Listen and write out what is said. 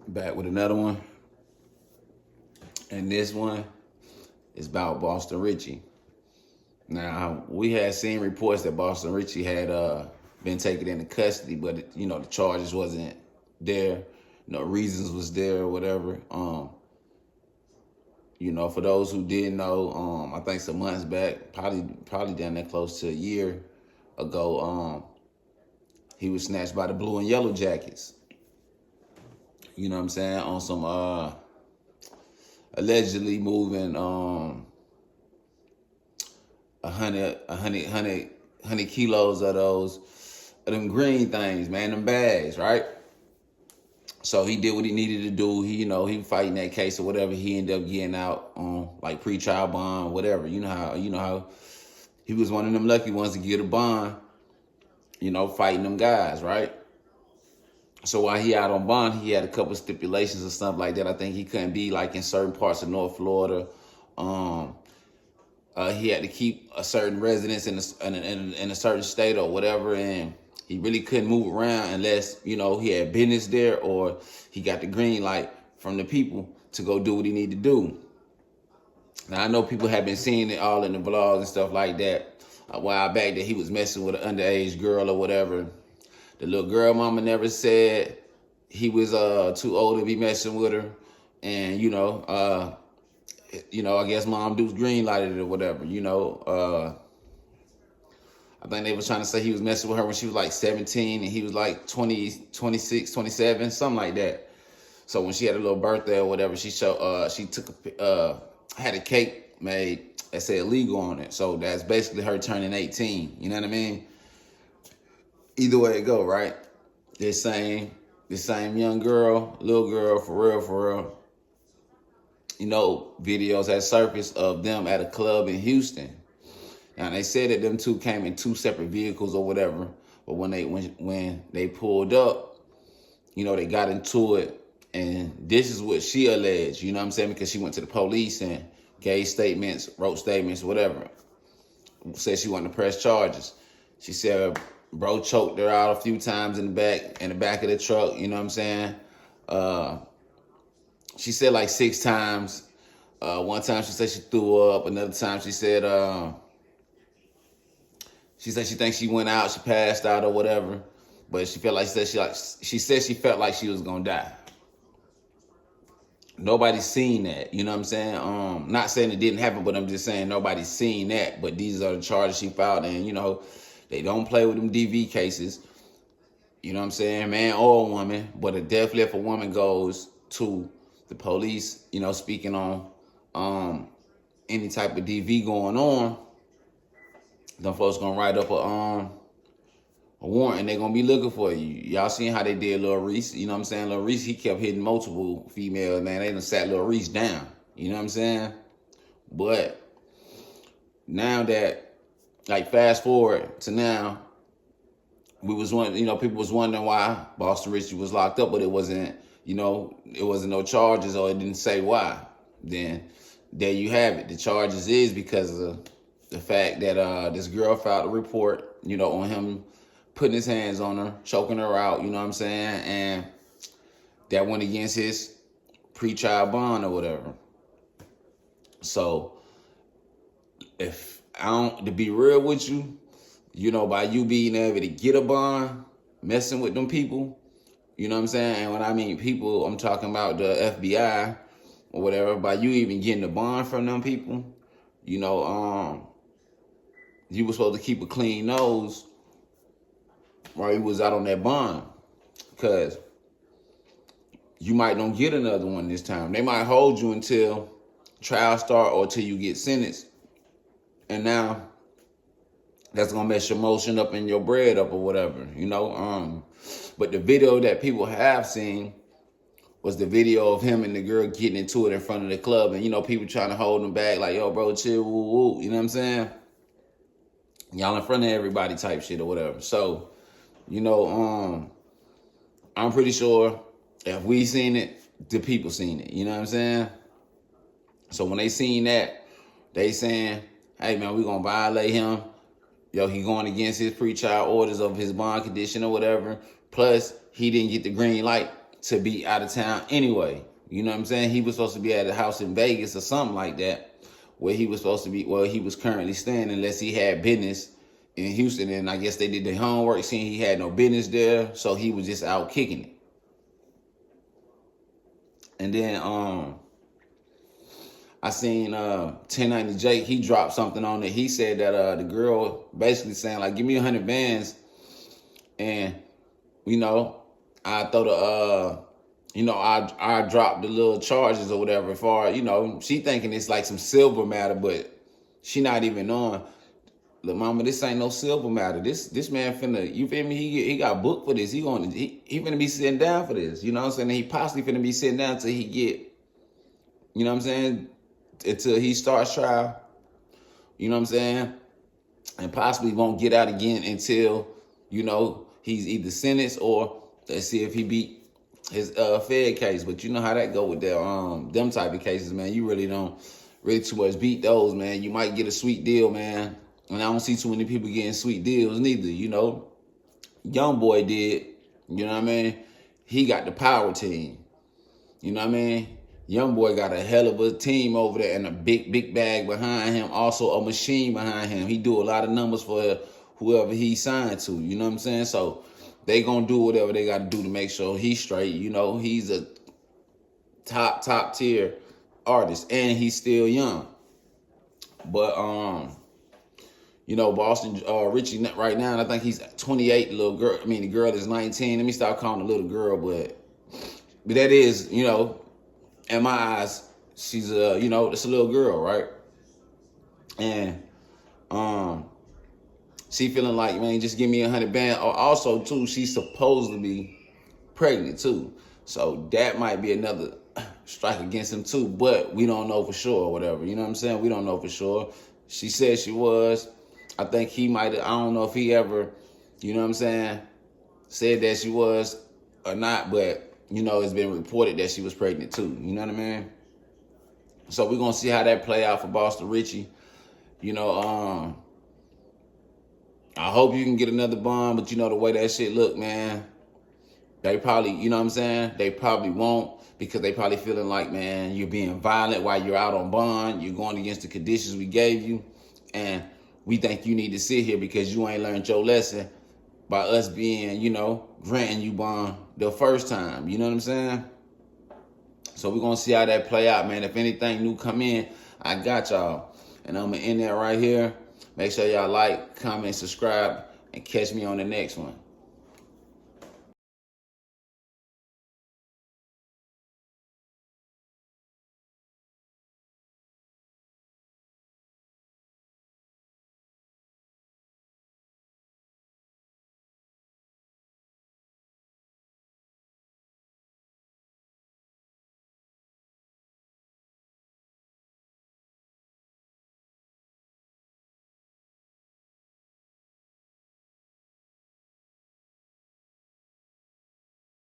Back with another one. And this one is about Boston Richey. Now, we had seen reports that Boston Richey had been taken into custody, but the charges wasn't there. No reasons was there or whatever. For those who didn't know, I think some months back, probably down there close to a year ago, he was snatched by the blue and yellow jackets. You know what I'm saying? On some allegedly moving 100 kilos of them green things, man, them bags, right? So he did what he needed to do. He was fighting that case or whatever. He ended up getting out on like pre-trial bond, whatever. You know how he was one of them lucky ones to get a bond, fighting them guys, right? So while he out on bond, he had a couple stipulations and stuff like that. I think he couldn't be like in certain parts of North Florida. He had to keep a certain residence in a certain state or whatever, and he really couldn't move around unless he had business there or he got the green light from the people to go do what he needed to do. Now I know people have been seeing it all in the vlogs and stuff like that a while back that he was messing with an underage girl or whatever. The little girl mama never said he was too old to be messing with her, and I guess Mom Dukes green lighted it or whatever. I think they was trying to say he was messing with her when she was like 17 and he was like 20, 26, 27, something like that. So when she had a little birthday or whatever, she had a cake made that said legal on it. So that's basically her turning 18. You know what I mean? Either way it go, right? This same young girl, little girl, for real. Videos had surfaced of them at a club in Houston. Now they said that them two came in two separate vehicles or whatever, but when they pulled up, they got into it, and this is what she alleged. You know what I'm saying? Because she went to the police and gave statements, wrote statements, whatever. Said she wanted to press charges. She said bro choked her out a few times in the back of the truck. You know what I'm saying? She said like 6 times. One time she said she threw up. Another time she said she thinks she went out, she passed out or whatever. But she felt like she said she felt like she was gonna die. Nobody's seen that, you know what I'm saying? Not saying it didn't happen, but I'm just saying nobody's seen that. But these are the charges she filed, and they don't play with them DV cases. You know what I'm saying? Man or woman. But definitely if a woman goes to the police, speaking on any type of DV going on, them folks gonna write up a warrant and they gonna be looking for you. Y'all seen how they did Lil Reese? You know what I'm saying? Lil Reese, he kept hitting multiple females, man. They done sat Lil Reese down. You know what I'm saying? But now that, like, fast forward to now, we was wondering, people was wondering why Boston Richey was locked up, but it wasn't, it wasn't no charges or it didn't say why. Then there you have it. The charges is because of the fact that this girl filed a report, on him putting his hands on her, choking her out, you know what I'm saying? And that went against his pre-trial bond or whatever. So to be real with you, by you being able to get a bond, messing with them people, you know what I'm saying? And when I mean people, I'm talking about the FBI or whatever. By you even getting a bond from them people, you were supposed to keep a clean nose while you was out on that bond, because you might don't get another one this time. They might hold you until trial start or till you get sentenced. And now that's gonna mess your motion up and your bread up or whatever, But the video that people have seen was the video of him and the girl getting into it in front of the club, and people trying to hold him back, like, yo, bro, chill, woo, woo. You know what I'm saying? Y'all in front of everybody type shit or whatever. So, I'm pretty sure if we seen it, the people seen it. You know what I'm saying? So when they seen that, they saying, hey, man, we gonna violate him. Yo, he going against his pre-trial orders of his bond condition or whatever. Plus, he didn't get the green light to be out of town anyway. You know what I'm saying? He was supposed to be at a house in Vegas or something like that, where he was supposed to be, well, he was currently staying, unless he had business in Houston. And I guess they did their homework, seeing he had no business there, so he was just out kicking it. And then I seen 1090 Jake, he dropped something on it. He said that the girl basically saying, like, give me 100 bands and, you know, I throw the I drop the little charges or whatever. For, you know, she thinking it's like some silver matter, but she not even knowing. Look, mama, this ain't no silver matter. This man finna, you feel me? He got booked for this. He finna be sitting down for this. You know what I'm saying? He possibly finna be sitting down till he get, you know what I'm saying? Until he starts trial. You know what I'm saying? And possibly won't get out again until, you know, he's either sentenced or let's see if he beat his Fed case. But you know how that go with them type of cases, man. You really don't too much beat those, man. You might get a sweet deal, man. And I don't see too many people getting sweet deals neither, you know. Young boy did, you know what I mean? He got the power team. You know what I mean? Young boy got a hell of a team over there and a big bag behind him. Also a machine behind him. He do a lot of numbers for whoever he signed to. You know what I'm saying? So they gonna do whatever they gotta do to make sure he's straight. You know, he's a top tier artist and he's still young. But you know, Boston Richey right now, and I think he's 28. The little girl, the girl is 19. Let me stop calling the little girl, but that is, you know, in my eyes, she's you know, it's a little girl, right? And she feeling like, man, just give me 100 bands. Also, too, she's supposed to be pregnant too, so that might be another strike against him too. But we don't know for sure, or whatever. You know what I'm saying? We don't know for sure. She said she was. I think he might. I don't know if he ever, you know what I'm saying, said that she was or not, but you know, it's been reported that she was pregnant too. You know what I mean? So we're gonna see how that play out for Boston Richey. You know, I hope you can get another bond, but you know the way that shit look, man, they probably, you know what I'm saying, they probably won't, because they probably feeling like, man, you're being violent while you're out on bond. You're going against the conditions we gave you, and we think you need to sit here because you ain't learned your lesson by us being, you know, granting you bond the first time. You know what I'm saying? So we're going to see how that play out, man. If anything new come in, I got y'all. And I'm going to end that right here. Make sure y'all like, comment, subscribe, and catch me on the next one.